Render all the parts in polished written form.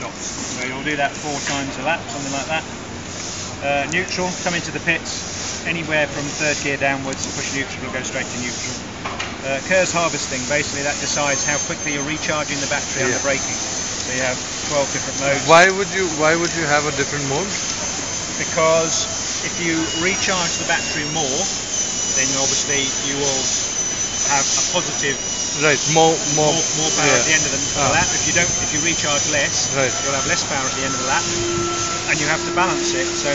stops. So you'll do that 4 times a lap, something like that. Neutral, come into the pits, anywhere from 3rd gear downwards, push neutral, go straight to neutral. KERS harvesting, basically that decides how quickly you're recharging the battery under braking. So you have 12 different modes. Why would you have a different mode? Because if you recharge the battery more, then obviously you will have a positive more power at the end of the lap. If you recharge less, you'll have less power at the end of the lap, and you have to balance it so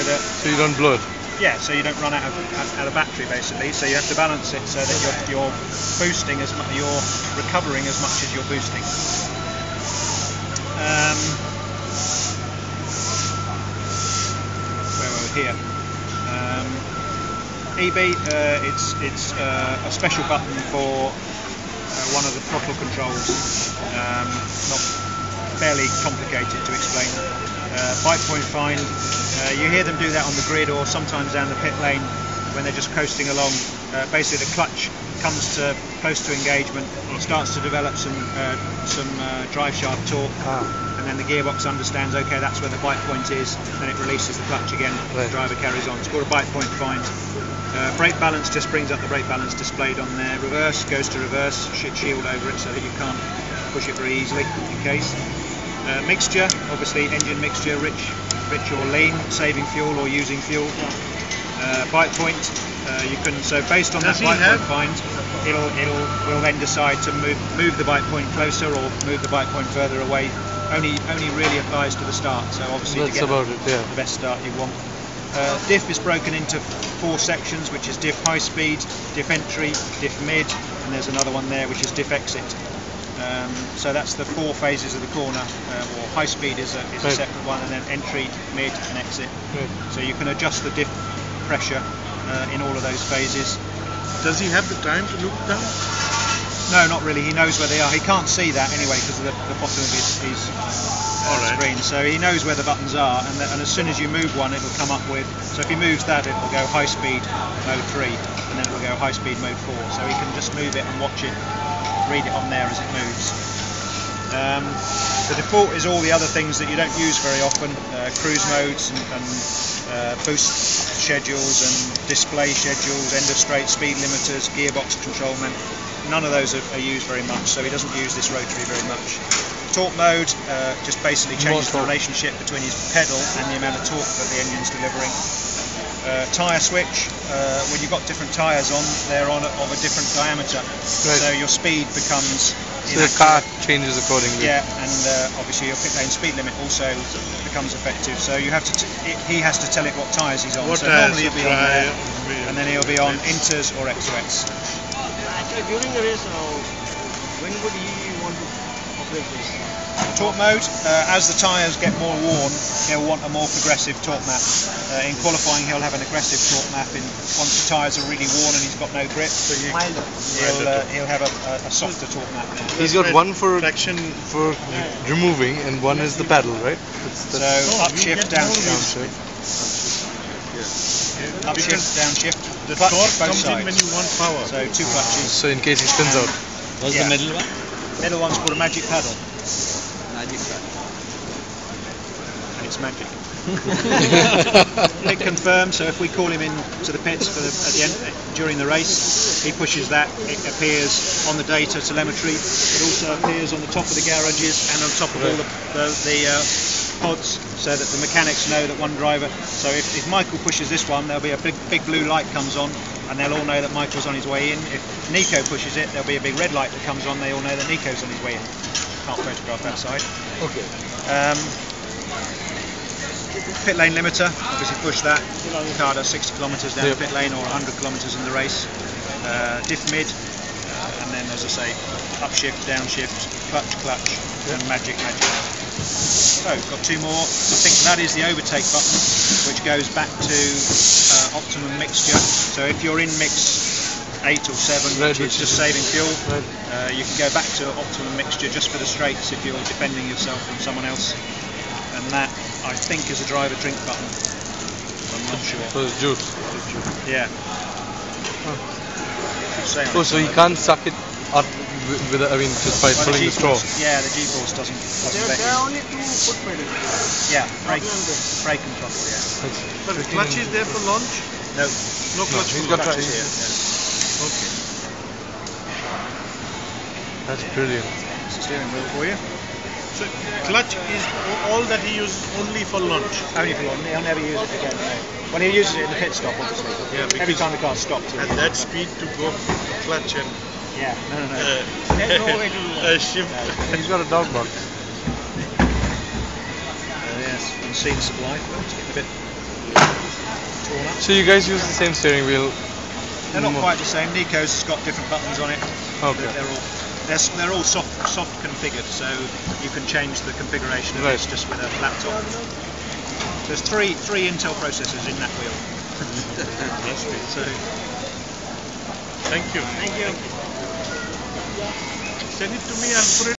you don't blow it. Yeah, so you don't run out of battery basically. So you have to balance it so that you're boosting as much, you're recovering as much as you're boosting. Where were we here? EB, it's a special button for one of the throttle controls. Not fairly complicated to explain. Bike point find. You hear them do that on the grid or sometimes down the pit lane when they're just coasting along. Basically the clutch comes to close to engagement, starts to develop some drive shaft torque, and then the gearbox understands, okay, that's where the bike point is, then it releases the clutch again, the driver carries on. It's called a bike point find. Brake balance just brings up the brake balance displayed on there. Reverse goes to reverse, shield over it so that you can't push it very easily in case. Mixture, obviously engine mixture, rich or lean, saving fuel or using fuel. Bike point, you can, so based on that bike point find, will then decide to move the bike point closer or move the bike point further away. Only really applies to the start, so obviously to get the best start you want. Diff is broken into 4 sections, which is diff high speed, diff entry, diff mid, and there's another one there which is diff exit. So that's the 4 phases of the corner, or high speed is a separate one, and then entry, mid and exit. So you can adjust the diff pressure in all of those phases. Does he have the time to look down? No, not really. He knows where they are. He can't see that anyway because of the bottom of his screen. So he knows where the buttons are, and as soon as you move one, it will come up with. So if he moves that, it will go high speed mode 3, and then it will go high speed mode 4. So he can just move it and watch it, read it on there as it moves. The default is all the other things that you don't use very often: cruise modes and boost schedules and display schedules, end of straight, speed limiters, gearbox controlment. None of those are used very much, so he doesn't use this rotary very much. Torque mode just basically changes the relationship between his pedal and the amount of torque that the engine's delivering. Tyre switch, when you've got different tyres on, they're of a different diameter, so your speed becomes... So the car changes accordingly. Yeah, and obviously your pit lane speed limit also becomes effective, so you have to he has to tell it what tyres he's on. So normally he'll be on there, and then he'll be on Inters or XOX. Actually, during the race, when would he want to operate this? Torque mode, as the tyres get more worn, he'll want a more progressive torque map. In qualifying, he'll have an aggressive torque map. Once the tyres are really worn and he's got no grip, he'll have a softer torque map. He's got one for removing and one is the pedal, right? So upshift, downshift. Upshift, downshift. The torque comes in when you want power. So 2 clutches. So in case he spins out. What's the middle one? Middle one's called a magic paddle. Magic paddle. And it's magic. Pit confirmed, so if we call him in to the pits at the end during the race, he pushes that, it appears on the data telemetry, it also appears on the top of the garages and on top of all the pods, so that the mechanics know that one driver. So if Michael pushes this one, there'll be a big blue light comes on, and they'll all know that Michael's on his way in. If Nico pushes it, there'll be a big red light that comes on, they all know that Nico's on his way in. Can't photograph that side. Okay. Pit lane limiter, obviously push that. The car does 60 kilometres down the pit lane or 100 kilometres in the race. Diff mid, and then as I say, upshift, downshift, clutch, and magic. So, got 2 more. I think that is the overtake button, which goes back to optimum mixture. So if you're in mix 8 or 7, which is just saving fuel, you can go back to optimum mixture just for the straights if you're defending yourself from someone else. And that, I think, is a driver drink button. I'm not sure. So it's juice. Yeah. Oh, so he can't suck it up with, just by pulling the straw. Yeah, the G-force doesn't There are only 2 foot pedals. Yeah, brake, Throttle and brake. brake and throttle, yeah. But the clutch is there for launch? No, No clutch he's for got launch. clutch is here. No. Okay. That's brilliant. Steering wheel for you. So clutch is all that he uses only for launch. Only for long. He'll never use it again. No. Well, he uses it in the pit stop, obviously. Yeah, Every because time the car stops. At that speed to go clutch and Yeah. No. There's no way to do that. shift. He's got a dog box. Yes, and scenes of life, but it's getting a bit torn up. So you guys use the same steering wheel? They're not quite the same. Nico's has got different buttons on it. Okay. They're all soft configured, so you can change the configuration of this just with a laptop. There's three Intel processors in that wheel. So Thank you. Thank you. Send it to me, I'll put it